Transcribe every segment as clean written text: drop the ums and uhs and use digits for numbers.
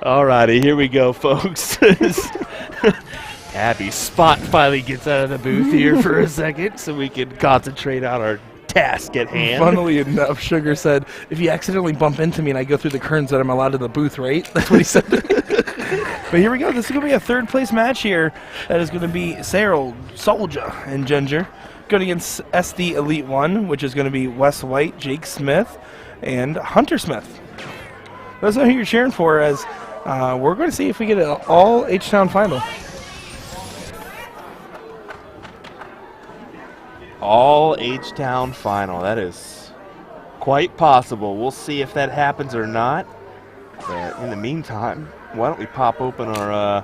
All righty, here we go, folks. Abby's spot finally gets out of the booth here for a second so we can concentrate on our task at hand. Funnily enough, Sugar said, if you accidentally bump into me and I go through the curtains that I'm allowed in the booth, right? That's what he said. But here we go. This is going to be a third-place match here. That is going to be Cyril, Soldier, and Ginger going against SD Elite 1, which is going to be Wes White, Jake Smith, and Hunter Smith. Let us know who you're cheering for, as we're going to see if we get an all H-Town final. All H-Town final. That is quite possible. We'll see if that happens or not. But in the meantime, why don't we pop open our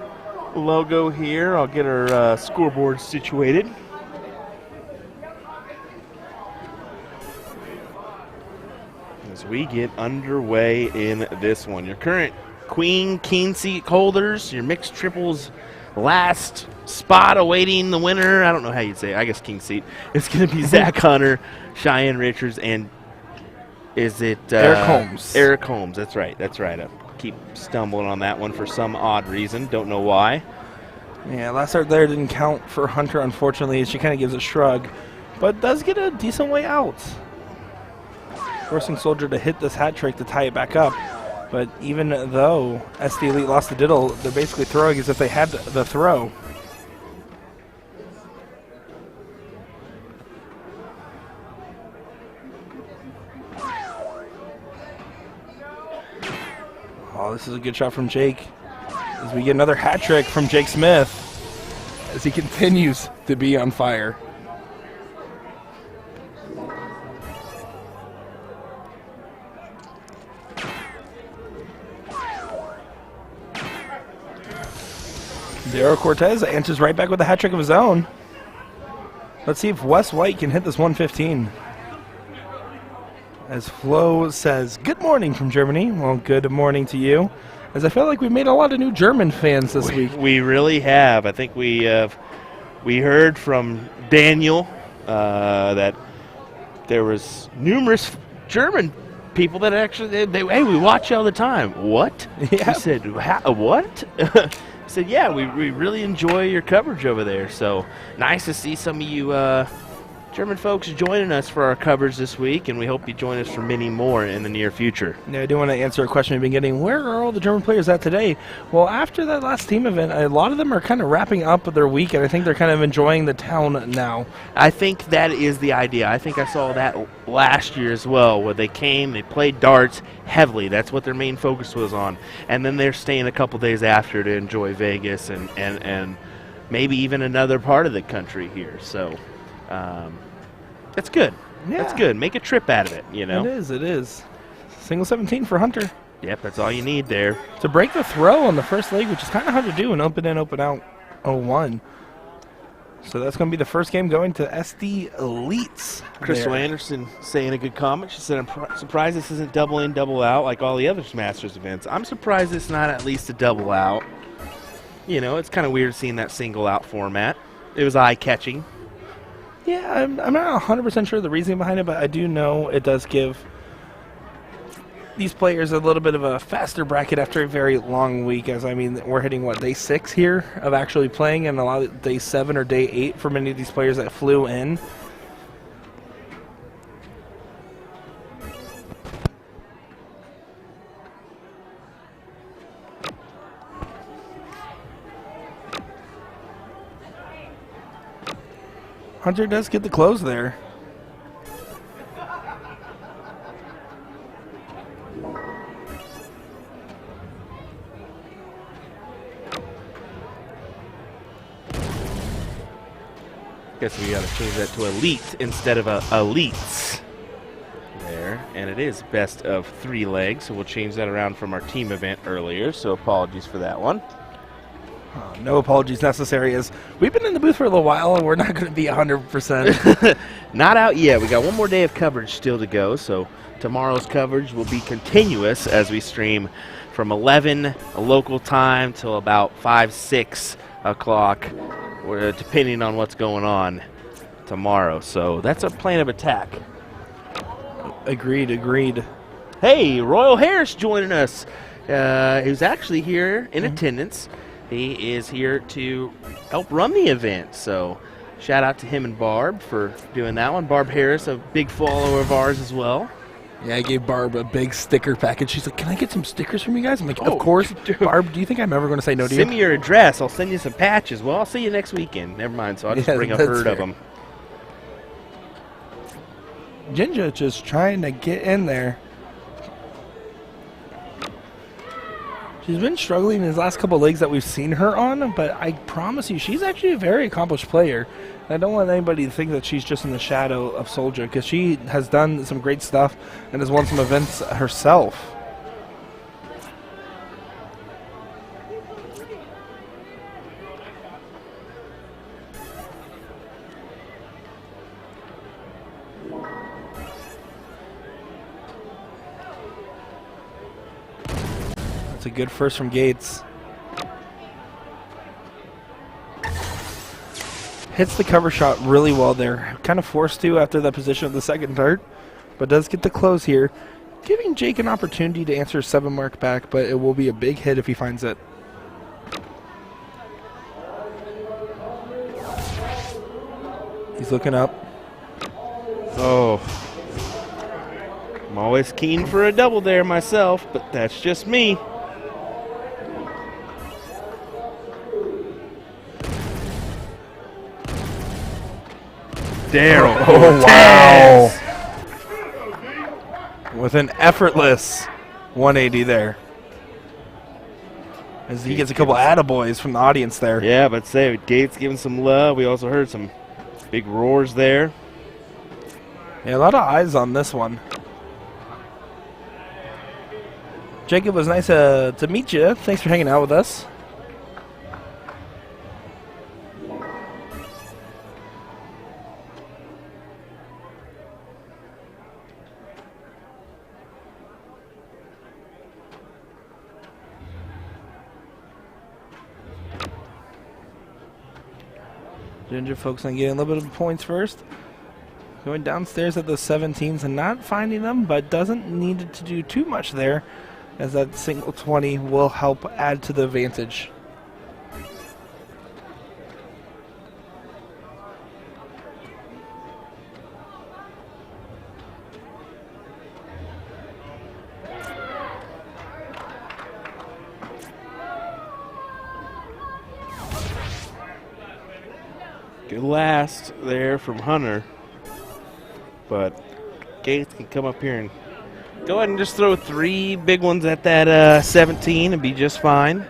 logo here. I'll get our scoreboard situated. As we get underway in this one. Your current queen, king seat holders, your mixed triples last spot awaiting the winner. I don't know how you'd say it. I guess king seat. It's going to be Zach Hunter, Cheyenne Richards, and is it Eric Holmes. Eric Holmes. That's right. That's right. I keep stumbling on that one for some odd reason. Don't know why. Yeah, last start there didn't count for Hunter, unfortunately. She kind of gives a shrug, but does get a decent way out. Forcing Soldier to hit this hat trick to tie it back up. But even though SD Elite lost the diddle, they're basically throwing as if they had the throw. Oh, this is a good shot from Jake. As we get another hat trick from Jake Smith as he continues to be on fire. Daryl Cortez answers right back with a hat trick of his own. Let's see if Wes White can hit this 115. As Flo says, good morning from Germany. Well, good morning to you. As I feel like we've made a lot of new German fans this week. We really have. I think we heard from Daniel that there was numerous German people that actually, hey, we watch you all the time. What? Yeah. He said, what? I said, yeah, we really enjoy your coverage over there. So nice to see some of you German folks joining us for our coverage this week, and we hope you join us for many more in the near future. Yeah, I do want to answer a question we've been getting. Where are all the German players at today? Well, after that last team event, a lot of them are kind of wrapping up their week, and I think they're kind of enjoying the town now. I think that is the idea. I think I saw that last year as well, where they came, they played darts heavily. That's what their main focus was on. And then they're staying a couple days after to enjoy Vegas and maybe even another part of the country here. So that's good. Yeah. That's good. Make a trip out of it, you know. It is. Single 17 for Hunter. Yep, that's all you need there. To break the throw on the first leg, which is kind of hard to do, an open in, open out 0-1. So that's going to be the first game going to SD Elites. Crystal Anderson saying a good comment. She said, I'm surprised this isn't double in, double out like all the other Masters events. I'm surprised it's not at least a double out. You know, it's kind of weird seeing that single out format. It was eye-catching. Yeah, I'm not 100% sure the reasoning behind it, but I do know it does give these players a little bit of a faster bracket after a very long week. As I mean, we're hitting, what, day 6 here of actually playing, and a lot of day 7 or day 8 for many of these players that flew in. Hunter does get the close there. Guess we got to change that to elite instead of elites. There, and it is best of 3 legs, so we'll change that around from our team event earlier, so apologies for that one. No apologies necessary, as we've been in the booth for a little while and we're not going to be 100%. Not out yet. We got one more day of coverage still to go, so tomorrow's coverage will be continuous as we stream from 11 local time till about 5, 6 o'clock, depending on what's going on tomorrow. So that's our plan of attack. Agreed. Hey, Royal Harris joining us. who's actually here in attendance. He is here to help run the event. So shout out to him and Barb for doing that one. Barb Harris, a big follower of ours as well. Yeah, I gave Barb a big sticker package. She's like, "Can I get some stickers from you guys?" I'm like, Oh, "Of course." dude. Barb, do you think I'm ever going to say no to you? Send me your address. I'll send you some patches. Well, I'll see you next weekend. Never mind. So I'll just bring a that's herd of fair. them. Ginger just trying to get in there. She's been struggling in these last couple of leagues that we've seen her on, but I promise you, she's actually a very accomplished player. I don't want anybody to think that she's just in the shadow of Soldier, because she has done some great stuff and has won some events herself. That's a good first from Gates. Hits the cover shot really well there. Kind of forced to after the position of the second dart, but does get the close here, giving Jake an opportunity to answer 7 mark back, but it will be a big hit if he finds it. He's looking up. Oh. I'm always keen for a double there myself, but that's just me. Daryl Cortez. With an effortless 180 there. As he gets a couple attaboys from the audience there. Yeah, but say Gates giving some love. We also heard some big roars there. Yeah, a lot of eyes on this one. Jake, it was nice to meet you. Thanks for hanging out with us. Ginger focusing on getting a little bit of points first. Going downstairs at the 17s and not finding them, but doesn't need to do too much there, as that single 20 will help add to the advantage. Good last there from Hunter. But Gates can come up here and go ahead and just throw 3 big ones at that 17 and be just fine.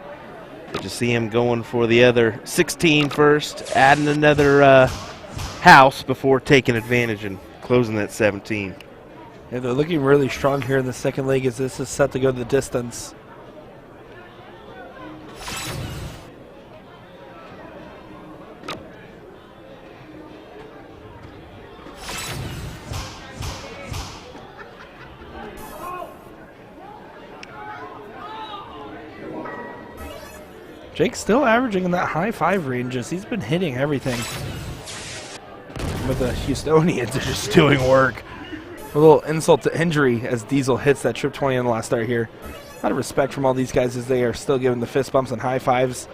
But you see him going for the other 16 first, adding another house before taking advantage and closing that 17. Yeah, they're looking really strong here in the second leg as this is set to go the distance. Jake's still averaging in that high 5 range as he's been hitting everything. But the Houstonians are just doing work. A little insult to injury as Diesel hits that trip 20 on the last start here. A lot of respect from all these guys as they are still giving the fist bumps and high fives.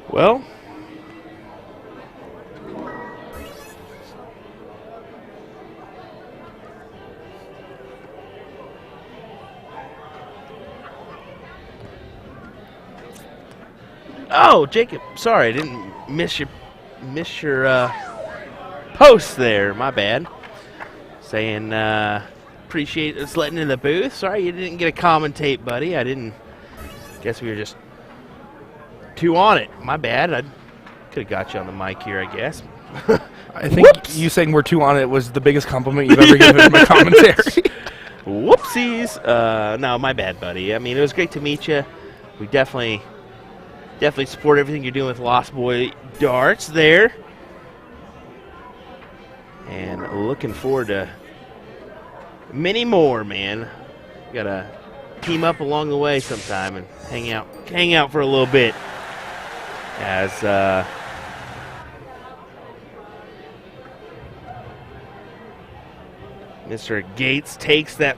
Well, oh, Jacob, sorry, I didn't miss your post there. My bad. Saying appreciate us letting in the booth. Sorry you didn't get a commentate, buddy. I didn't. Guess we were just too on it. My bad. I could have got you on the mic here, I guess. I think you saying we're two on it was the biggest compliment you've ever given in my commentary. Whoopsies. No, my bad, buddy. I mean, it was great to meet you. We definitely support everything you're doing with Lost Boy Darts there. And looking forward to many more, man. Got to team up along the way sometime and hang out for a little bit. as Mr. Gates takes that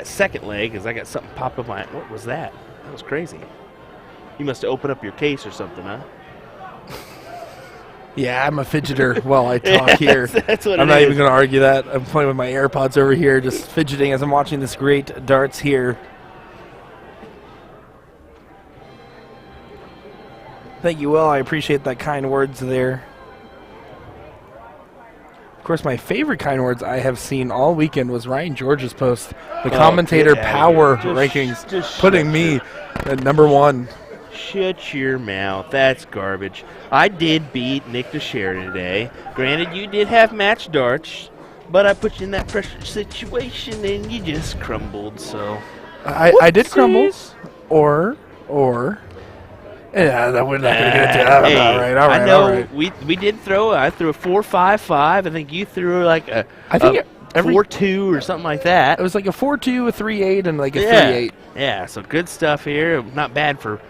second leg, as I got something popped up my. What was that? That was crazy. You must have opened up your case or something, huh? Yeah, I'm a fidgeter while I talk Yeah, here. that's what I'm it not is. even going to argue that. I'm playing with my AirPods over here, just fidgeting as I'm watching this great darts here. Thank you, Will. I appreciate that kind words there. Of course, my favorite kind words I have seen all weekend was Ryan George's post. The commentator get outta power here. rankings Just putting shut me at #1. Shut your mouth. That's garbage. I did beat Nick Dichiria today. Granted, you did have match darts, but I put you in that pressure situation and you just crumbled, so. I did crumble. Whoopsies. Or. Yeah, that we're not going to get into that. Hey, all right. I know all right. we did throw. I threw a 4-5-5. I think you threw like a I think every 4-2 or something like that. It was like a 4-2, a 3-8, and like a Yeah. 3-8. Yeah, so good stuff here. Not bad for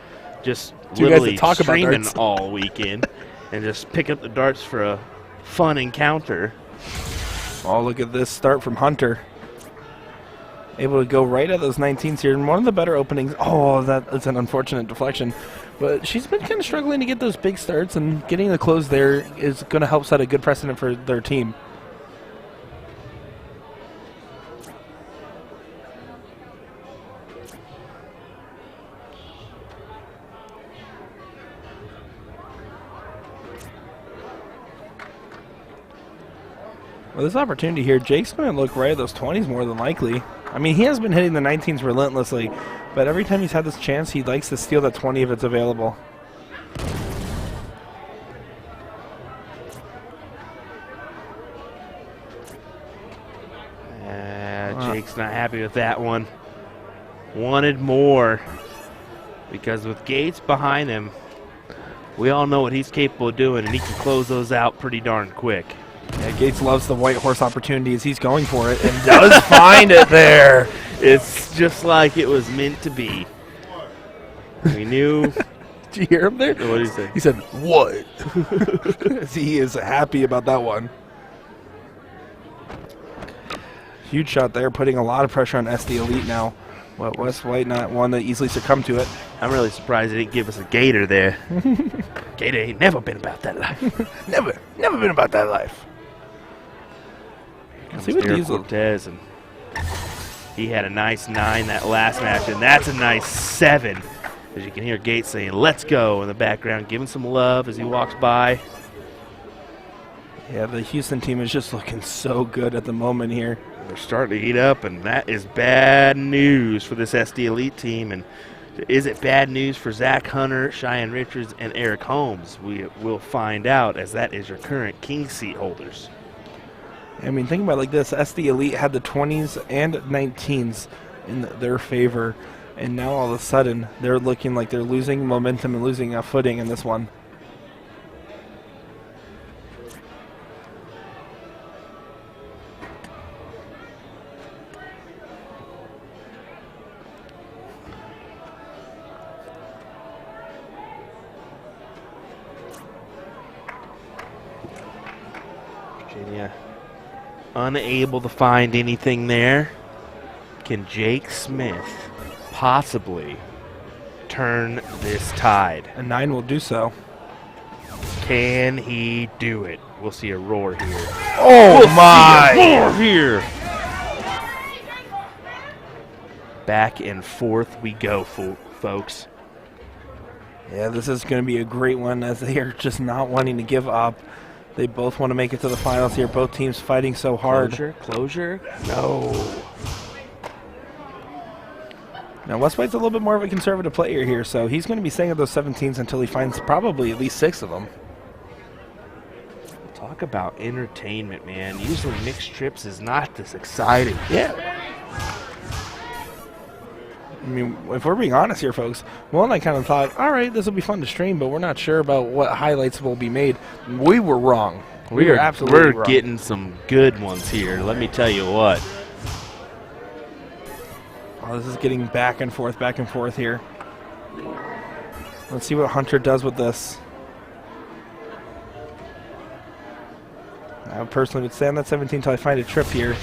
just Two guys that literally talk about streaming darts. all weekend and just pick up the darts for a fun encounter. Oh, look at this start from Hunter. Able to go right at those 19s here. And one of the better openings. Oh, that is an unfortunate deflection. But she's been kind of struggling to get those big starts, and getting the close there is going to help set a good precedent for their team. Well, this opportunity here, Jake's going to look right at those 20s more than likely. I mean, he has been hitting the 19s relentlessly, but every time he's had this chance, he likes to steal that 20 if it's available. Jake's not happy with that one. Wanted more, because with Gates behind him, we all know what he's capable of doing, and he can close those out pretty darn quick. Yeah, Gates loves the white horse opportunities. He's going for it and does find it there. It's just like it was meant to be. We knew. Did you hear him there? What did he say? He said, "What?" He is happy about that one. Huge shot there, putting a lot of pressure on SD Elite now. But West White not one that easily succumbed to it. I'm really surprised they didn't give us a gator there. Gator ain't never been about that life. Never been about that life. See what Daryl Diesel. Cortez, and he had a nice 9 that last match, and that's a nice 7. As you can hear Gates saying, "Let's go" in the background, giving some love as he walks by. Yeah, the Houston team is just looking so good at the moment here. They're starting to heat up, and that is bad news for this SD Elite team. And is it bad news for Zach Hunter, Cheyenne Richards, and Eric Holmes? We will find out, as that is your current king seat holders. I mean, think about it like this. SD Elite had the 20s and 19s in their favor, and now all of a sudden they're looking like they're losing momentum and losing a footing in this one. Virginia unable to find anything there. Can Jake Smith possibly turn this tide? A 9 will do so. Can he do it? We'll see a roar here. Oh my! See a roar here. Back and forth we go, folks. Yeah, this is going to be a great one, as they are just not wanting to give up. They both want to make it to the finals here. Both teams fighting so hard. Closure? No. Now, West White's a little bit more of a conservative player here, so he's going to be staying at those 17s until he finds probably at least 6 of them. Talk about entertainment, man. Usually mixed trips is not this exciting. Yeah. I mean, if we're being honest here, folks, Will and I kind of thought, all right, this will be fun to stream, but we're not sure about what highlights will be made. We were wrong. We were absolutely wrong. We're getting some good ones here, let me tell you what. Oh, this is getting back and forth here. Let's see what Hunter does with this. I personally would stay on that 17 until I find a trip here.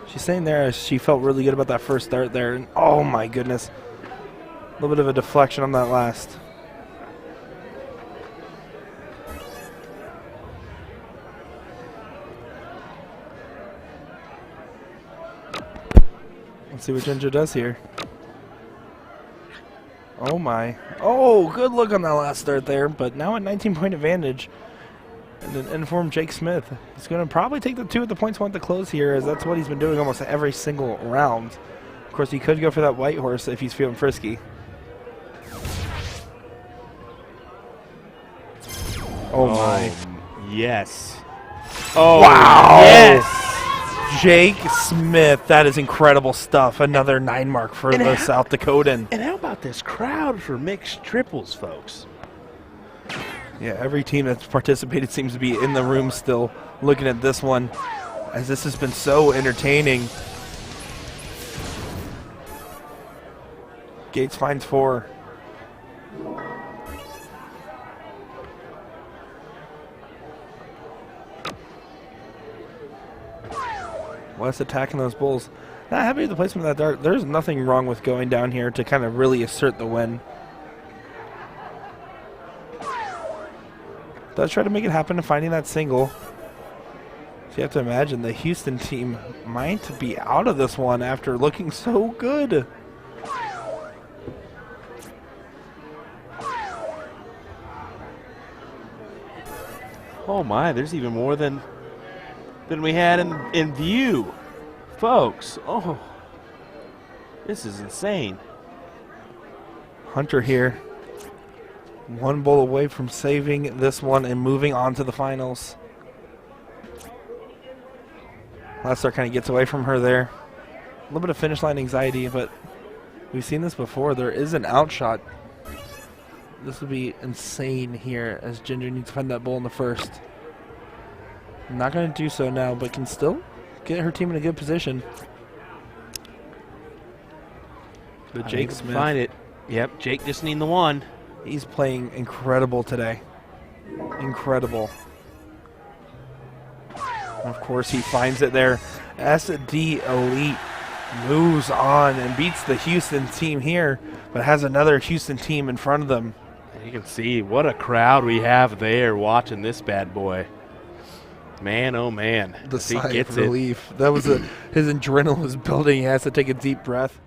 She's staying there as she felt really good about that first start there. And oh my goodness. A little bit of a deflection on that last. Let's see what Ginger does here. Oh my. Oh, good look on that last start there, but now at 19-point advantage. And an informed Jake Smith. He's going to probably take the 2 at the points one to close here, as that's what he's been doing almost every single round. Of course, he could go for that white horse if he's feeling frisky. Oh my. Yes. Oh, wow. Yes. Jake Smith. That is incredible stuff. Another 9 mark for the South Dakotan. And how about this crowd for mixed triples, folks? Yeah, every team that's participated seems to be in the room still looking at this one, as this has been so entertaining. Gates finds 4. West attacking those bulls. Not happy with the placement of that dart. There's nothing wrong with going down here to kind of really assert the win. Does try to make it happen to finding that single. So you have to imagine the Houston team might be out of this one after looking so good. Oh my, there's even more than we had in view. Folks, oh, this is insane. Hunter here. 1 bowl away from saving this one and moving on to the finals. Last start kind of gets away from her there. A little bit of finish line anxiety, but we've seen this before. There is an outshot. This would be insane here as Ginger needs to find that bowl in the first. Not going to do so now, but can still get her team in a good position. But Jake Smith. Find it. Yep, Jake just needing the 1. He's playing incredible today. Incredible. Of course, he finds it there. SD Elite moves on and beats the Houston team here, but has another Houston team in front of them. And you can see what a crowd we have there watching this bad boy. Man, oh man. The sigh of relief. That was his adrenaline was building. He has to take a deep breath.